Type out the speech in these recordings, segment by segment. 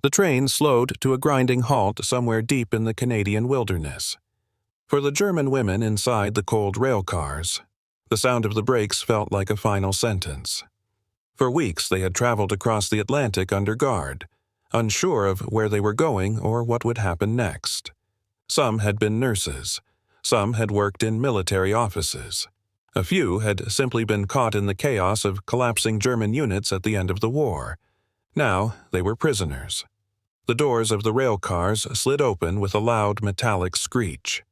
The train slowed to a grinding halt somewhere deep in the Canadian wilderness. For the German women inside the cold rail cars, the sound of the brakes felt like a final sentence. For weeks they had traveled across the Atlantic under guard, unsure of where they were going or what would happen next. Some had been nurses. Some had worked in military offices. A few had simply been caught in the chaos of collapsing German units at the end of the war. Now they were prisoners. The doors of the rail cars slid open with a loud metallic screech.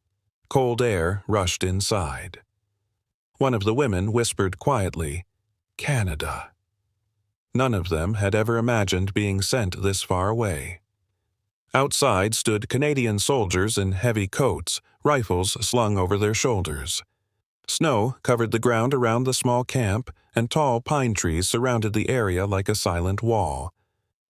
Cold air rushed inside. One of the women whispered quietly, "Canada." None of them had ever imagined being sent this far away. Outside stood Canadian soldiers in heavy coats, rifles slung over their shoulders. Snow covered the ground around the small camp, and tall pine trees surrounded the area like a silent wall.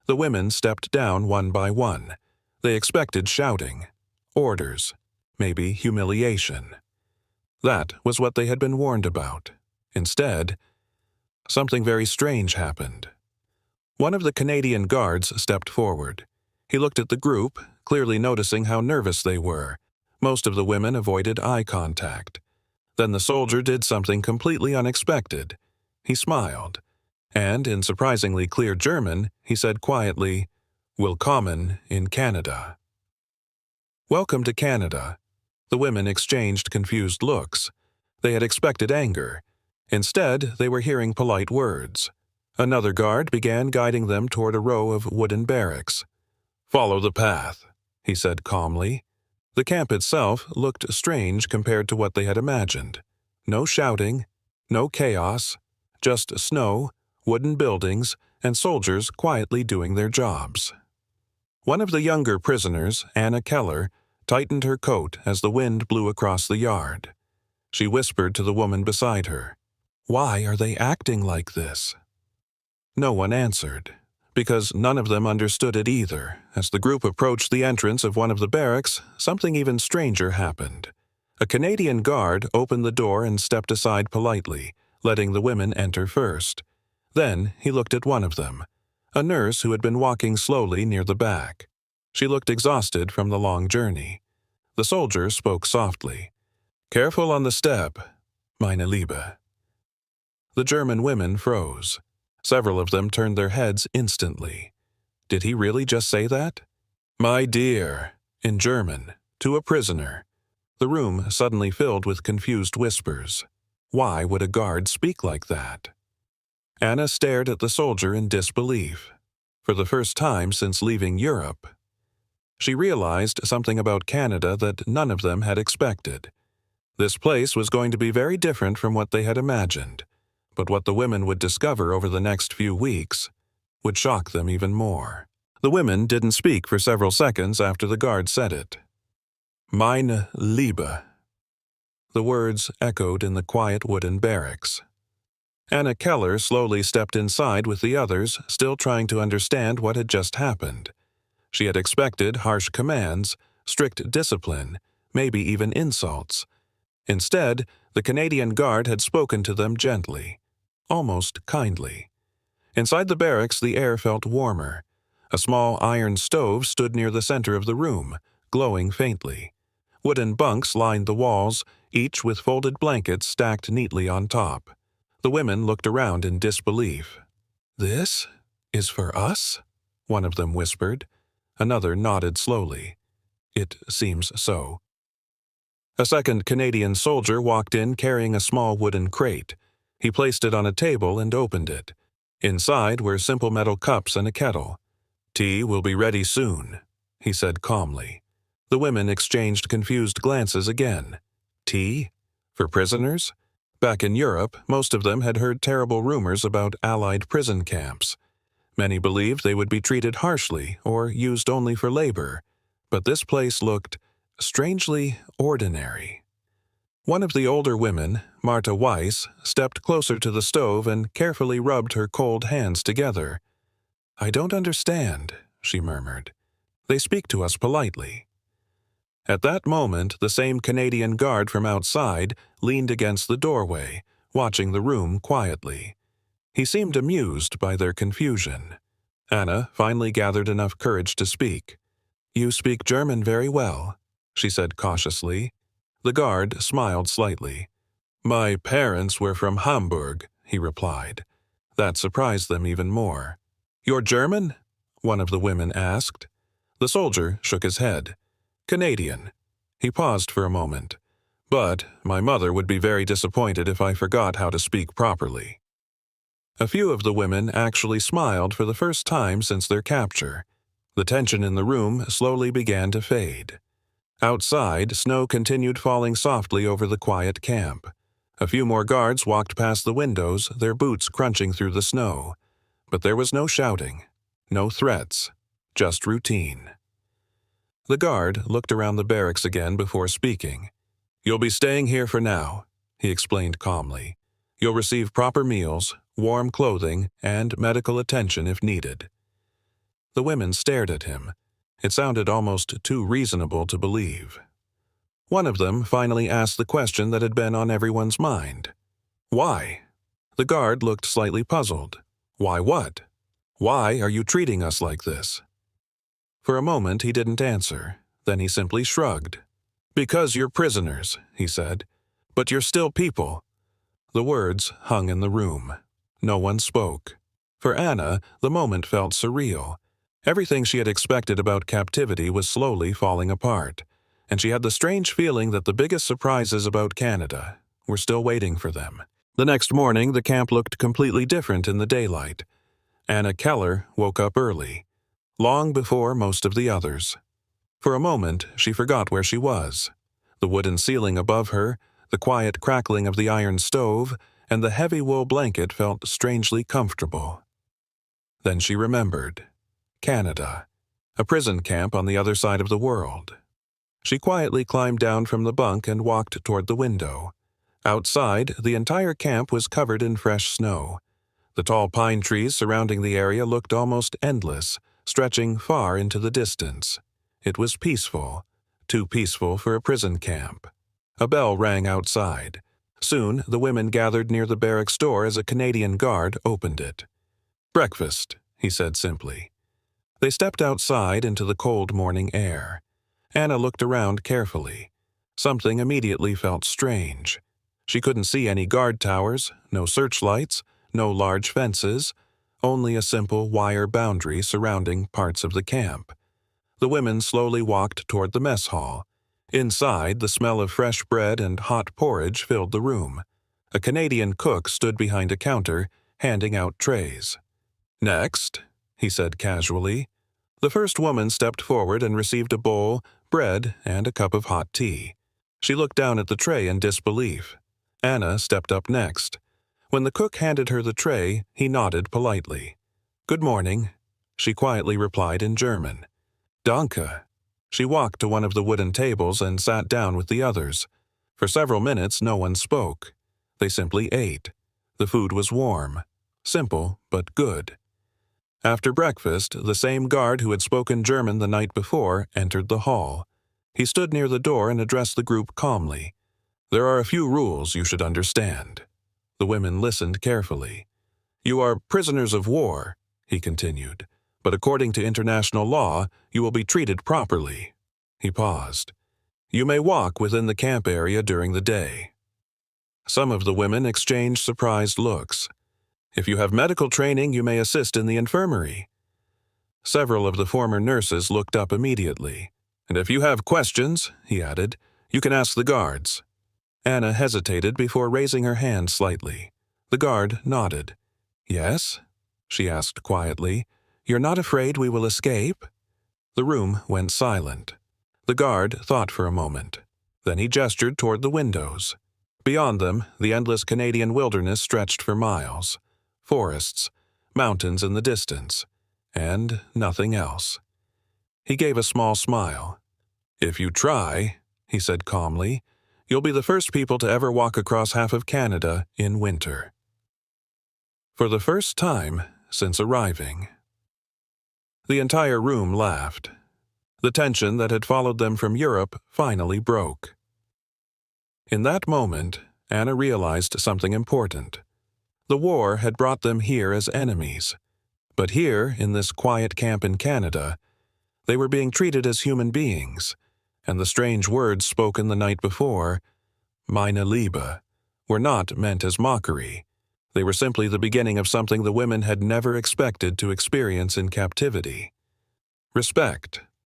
The women stepped down one by one. They expected shouting, orders, maybe humiliation. That was what they had been warned about. Instead, something very strange happened. One of the Canadian guards stepped forward. He looked at the group, clearly noticing how nervous they were. Most of the women avoided eye contact. Then the soldier did something completely unexpected. He smiled, and in surprisingly clear German, he said quietly, "Willkommen in Canada." Welcome to Canada. The women exchanged confused looks. They had expected anger. Instead, they were hearing polite words. Another guard began guiding them toward a row of wooden barracks. "Follow the path," he said calmly. The camp itself looked strange compared to what they had imagined. No shouting, no chaos, just snow, wooden buildings, and soldiers quietly doing their jobs. One of the younger prisoners, Anna Keller, tightened her coat as the wind blew across the yard. She whispered to the woman beside her, "Why are they acting like this?" No one answered, because none of them understood it either. As the group approached the entrance of one of the barracks, something even stranger happened. A Canadian guard opened the door and stepped aside politely, letting the women enter first. Then he looked at one of them, a nurse who had been walking slowly near the back. She looked exhausted from the long journey. The soldier spoke softly, "Careful on the step, Meine Liebe." The German women froze. Several of them turned their heads instantly. Did he really just say that? "My dear," in German, to a prisoner. The room suddenly filled with confused whispers. Why would a guard speak like that? Anna stared at the soldier in disbelief. For the first time since leaving Europe, she realized something about Canada that none of them had expected. This place was going to be very different from what they had imagined. But what the women would discover over the next few weeks would shock them even more. The women didn't speak for several seconds after the guard said it. "Meine Liebe." The words echoed in the quiet wooden barracks. Anna Keller slowly stepped inside with the others, still trying to understand what had just happened. She had expected harsh commands, strict discipline, maybe even insults. Instead, the Canadian guard had spoken to them gently, almost kindly. Inside the barracks, the air felt warmer. A small iron stove stood near the center of the room, glowing faintly. Wooden bunks lined the walls, each with folded blankets stacked neatly on top. The women looked around in disbelief. "This is for us?" one of them whispered. Another nodded slowly. "It seems so." A second Canadian soldier walked in carrying a small wooden crate. He placed it on a table and opened it. Inside were simple metal cups and a kettle. "Tea will be ready soon," he said calmly. The women exchanged confused glances again. Tea? For prisoners? Back in Europe, most of them had heard terrible rumors about Allied prison camps. Many believed they would be treated harshly or used only for labor. But this place looked strangely ordinary. One of the older women, Marta Weiss, stepped closer to the stove and carefully rubbed her cold hands together. "I don't understand," she murmured. "They speak to us politely." At that moment, the same Canadian guard from outside leaned against the doorway, watching the room quietly. He seemed amused by their confusion. Anna finally gathered enough courage to speak. "You speak German very well," she said cautiously. The guard smiled slightly. "My parents were from Hamburg," he replied. That surprised them even more. "You're German?" one of the women asked. The soldier shook his head. "Canadian." He paused for a moment. "But my mother would be very disappointed if I forgot how to speak properly." A few of the women actually smiled for the first time since their capture. The tension in the room slowly began to fade. Outside, snow continued falling softly over the quiet camp. A few more guards walked past the windows, their boots crunching through the snow. But there was no shouting, no threats, just routine. The guard looked around the barracks again before speaking. "You'll be staying here for now," he explained calmly. "You'll receive proper meals, warm clothing, and medical attention if needed." The women stared at him. It sounded almost too reasonable to believe. One of them finally asked the question that had been on everyone's mind. "Why?" The guard looked slightly puzzled. "Why what? Why are you treating us like this?" For a moment he didn't answer. Then he simply shrugged. "Because you're prisoners," he said. "But you're still people." The words hung in the room. No one spoke. For Anna, the moment felt surreal. Everything she had expected about captivity was slowly falling apart, and she had the strange feeling that the biggest surprises about Canada were still waiting for them. The next morning, the camp looked completely different in the daylight. Anna Keller woke up early, long before most of the others. For a moment, she forgot where she was. The wooden ceiling above her, the quiet crackling of the iron stove, and the heavy wool blanket felt strangely comfortable. Then she remembered. Canada, a prison camp on the other side of the world. She quietly climbed down from the bunk and walked toward the window. Outside, the entire camp was covered in fresh snow. The tall pine trees surrounding the area looked almost endless, stretching far into the distance. It was peaceful, too peaceful for a prison camp. A bell rang outside. Soon, the women gathered near the barracks door as a Canadian guard opened it. "Breakfast," he said simply. They stepped outside into the cold morning air. Anna looked around carefully. Something immediately felt strange. She couldn't see any guard towers, no searchlights, no large fences, only a simple wire boundary surrounding parts of the camp. The women slowly walked toward the mess hall. Inside, the smell of fresh bread and hot porridge filled the room. A Canadian cook stood behind a counter, handing out trays. "Next," he said casually. The first woman stepped forward and received a bowl, bread, and a cup of hot tea. She looked down at the tray in disbelief. Anna stepped up next. When the cook handed her the tray, he nodded politely. "Good morning," she quietly replied in German. "Danke." She walked to one of the wooden tables and sat down with the others. For several minutes, no one spoke. They simply ate. The food was warm, simple but good. After breakfast, the same guard who had spoken German the night before entered the hall. He stood near the door and addressed the group calmly. "There are a few rules you should understand." The women listened carefully. "You are prisoners of war," he continued, "but according to international law, you will be treated properly." He paused. "You may walk within the camp area during the day." Some of the women exchanged surprised looks. "If you have medical training, you may assist in the infirmary." Several of the former nurses looked up immediately. "And if you have questions," he added, "you can ask the guards." Anna hesitated before raising her hand slightly. The guard nodded. "Yes?" she asked quietly. "You're not afraid we will escape?" The room went silent. The guard thought for a moment. Then he gestured toward the windows. Beyond them, the endless Canadian wilderness stretched for miles. Forests, mountains in the distance, and nothing else. He gave a small smile. "If you try," he said calmly, "you'll be the first people to ever walk across half of Canada in winter." For the first time since arriving. The entire room laughed. The tension that had followed them from Europe finally broke. In that moment, Anna realized something important. The war had brought them here as enemies. But here, in this quiet camp in Canada, they were being treated as human beings, and the strange words spoken the night before, Meine Liebe, were not meant as mockery. They were simply the beginning of something the women had never expected to experience in captivity. Respect,